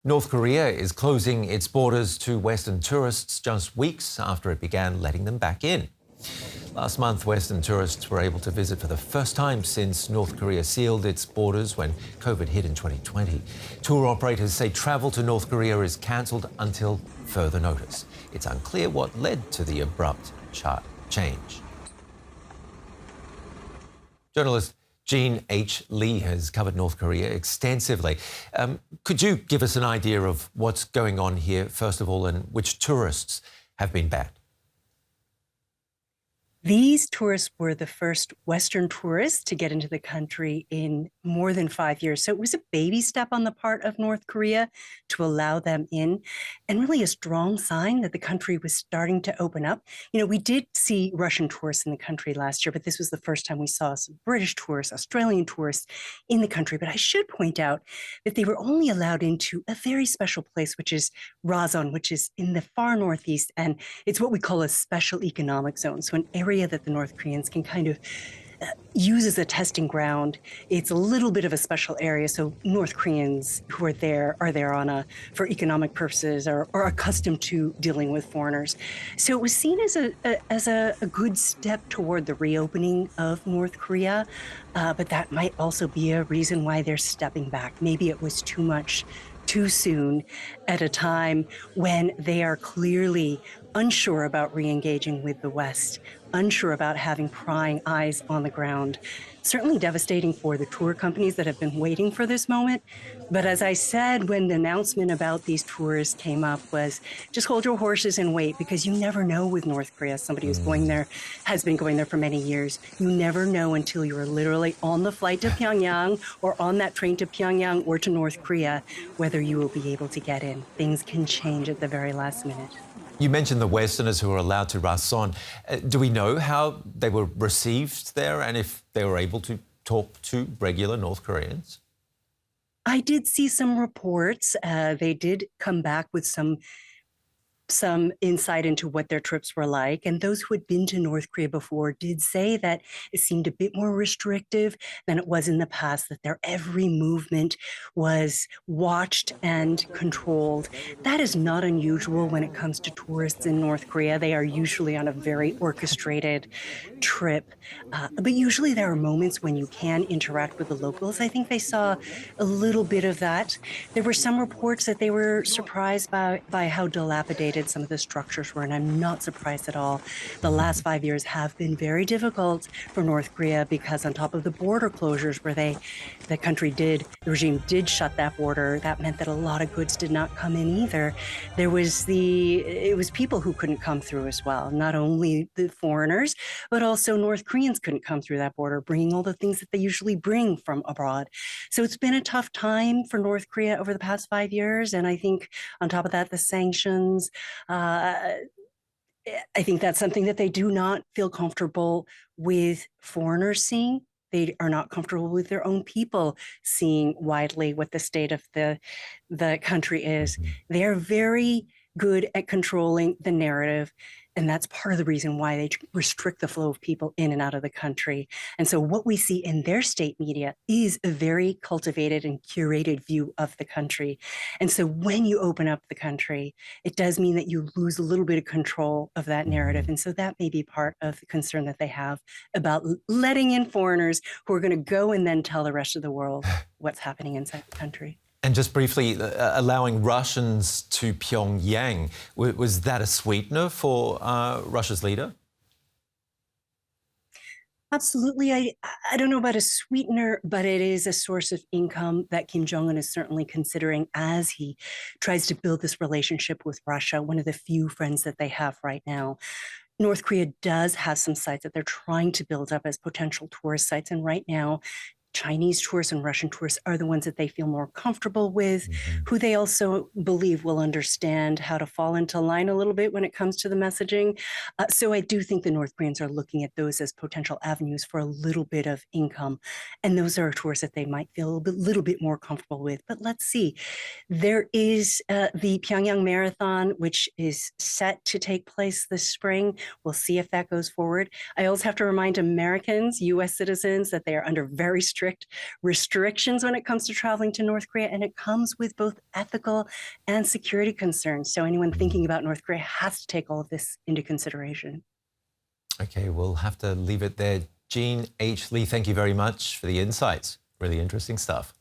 North Korea is closing its borders to Western tourists just weeks after it began letting them back in. Last month, Western tourists were able to visit for the first time since North Korea sealed its borders when COVID hit in 2020. Tour operators say travel to North Korea is cancelled until further notice. It's unclear what led to the abrupt change. Journalist Jean H. Lee has covered North Korea extensively. Could you give us an idea of what's going on here, first of all, and which tourists have been banned? These tourists were the first Western tourists to get into the country in more than 5 years. So it was a baby step on the part of North Korea to allow them in, and really a strong sign that the country was starting to open up. You know, we did see Russian tourists in the country last year, but this was the first time we saw some British tourists, Australian tourists in the country. But I should point out that they were only allowed into a very special place, which is Razon, which is in the far northeast, and it's what we call a special economic zone. So an area that the North Koreans can kind of use as a testing ground. It's a little bit of a special area, so North Koreans who are there on for economic purposes or are accustomed to dealing with foreigners. So it was seen as a good step toward the reopening of North Korea, but that might also be a reason why they're stepping back. Maybe it was too much too soon at a time when they are clearly unsure about re-engaging with the West, unsure about having prying eyes on the ground. Certainly devastating for the tour companies that have been waiting for this moment. But as I said, when the announcement about these tours came up was just hold your horses and wait, because you never know with North Korea. Somebody who's going there has been going there for many years. You never know until you're literally on the flight to Pyongyang or on that train to Pyongyang or to North Korea, whether you will be able to get in. Things can change at the very last minute. You mentioned the Westerners who were allowed to Rason. Do we know how they were received there and if they were able to talk to regular North Koreans? I did see some reports. They did come back with some insight into what their trips were like. And those who had been to North Korea before did say that it seemed a bit more restrictive than it was in the past, that their every movement was watched and controlled. That is not unusual when it comes to tourists in North Korea. They are usually on a very orchestrated trip. But usually there are moments when you can interact with the locals. I think they saw a little bit of that. There were some reports that they were surprised by how dilapidated some of the structures were, and I'm not surprised at all. The last 5 years have been very difficult for North Korea because on top of the border closures where the regime did shut that border, that meant that a lot of goods did not come in either. It was people who couldn't come through as well, not only the foreigners, but also North Koreans couldn't come through that border, bringing all the things that they usually bring from abroad. So it's been a tough time for North Korea over the past 5 years, and I think on top of that, the sanctions, I think that's something that they do not feel comfortable with foreigners seeing. They are not comfortable with their own people seeing widely what the state of the country is. They are very good at controlling the narrative. And that's part of the reason why they restrict the flow of people in and out of the country. And so what we see in their state media is a very cultivated and curated view of the country. And so when you open up the country, it does mean that you lose a little bit of control of that narrative. And so that may be part of the concern that they have about letting in foreigners who are going to go and then tell the rest of the world what's happening inside the country. And just briefly, allowing Russians to Pyongyang, was that a sweetener for Russia's leader? Absolutely. I don't know about a sweetener, but it is a source of income that Kim Jong-un is certainly considering as he tries to build this relationship with Russia, one of the few friends that they have right now. North Korea does have some sites that they're trying to build up as potential tourist sites. And right now, Chinese tourists and Russian tourists are the ones that they feel more comfortable with, who they also believe will understand how to fall into line a little bit when it comes to the messaging. So I do think the North Koreans are looking at those as potential avenues for a little bit of income. And those are tours that they might feel a little bit more comfortable with. But let's see. There is the Pyongyang Marathon, which is set to take place this spring. We'll see if that goes forward. I also have to remind Americans, U.S. citizens, that they are under very strict strict restrictions when it comes to traveling to North Korea, and it comes with both ethical and security concerns. So anyone thinking about North Korea has to take all of this into consideration. Okay, we'll have to leave it there. Jean H. Lee, thank you very much for the insights. Really interesting stuff.